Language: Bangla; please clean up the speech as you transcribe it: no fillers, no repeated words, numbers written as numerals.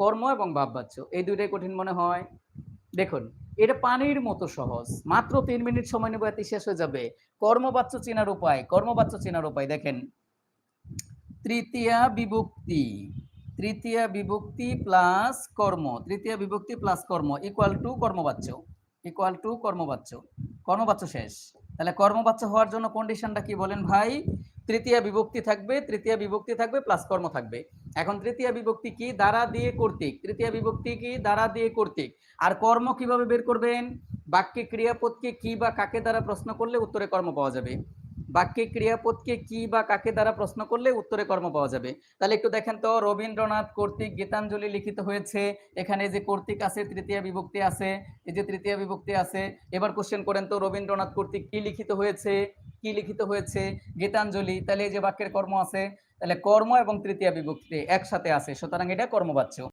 কর্ম এবং ভাববাচ্য এই দুইটাই কঠিন মনে হয়। দেখুন এটা পানির মতো সহজ, মাত্র 3 মিনিট সময় নেব, এতে শেষ হয়ে যাবে। কর্মবাচ্য চেনার উপায়, কর্মবাচ্য চেনার উপায় দেখেন, তৃতীয়া বিভক্তি, তৃতীয়া বিভক্তি প্লাস কর্ম, তৃতীয়া বিভক্তি প্লাস কর্ম ইকুয়াল টু কর্মবাচ্য, ইকুয়াল টু কর্মবাচ্য। কর্মবাচ্য শেষ। তাহলে কর্মবাচ্য হওয়ার জন্য কন্ডিশনটা কি বলেন ভাই? তৃতীয়া বিভক্তি থাকবে, তৃতীয়া বিভক্তি থাকবে প্লাস কর্ম থাকবে। এখন তৃতীয়া বিভক্তি কি? দ্বারা দিয়ে কর্তৃক। তৃতীয়া বিভক্তি কি? দ্বারা দিয়ে কর্তৃক। আর কর্ম কিভাবে বের করবেন? বাক্যে ক্রিয়াপদকে কি বা কাকে দ্বারা প্রশ্ন করলে উত্তরে কর্ম পাওয়া যাবে। বাক্যে ক্রিয়াপদকে কি বা কাকে দ্বারা প্রশ্ন করলে উত্তরে কর্ম পাওয়া যাবে। তাহলে একটু দেখেন তো, রবীন্দ্রনাথ কর্তৃক গীতাঞ্জলি লিখিত হয়েছে, এখানে যে কর্তৃক আছে তৃতীয়া বিভক্তি আছে, এই যে তৃতীয়া বিভক্তি আছে। এবার কোশ্চেন করেন তো, রবীন্দ্রনাথ কর্তৃক কি লিখিত হয়েছে? কি লিখিত হয়েছে? গীতাঞ্জলি। তাহলে এই যে বাক্যের কর্ম আছে, তাহলে কর্ম এবং তৃতীয়া বিভক্তি একসাথে আছে, সুতরাং এটা কর্মবাচ্য।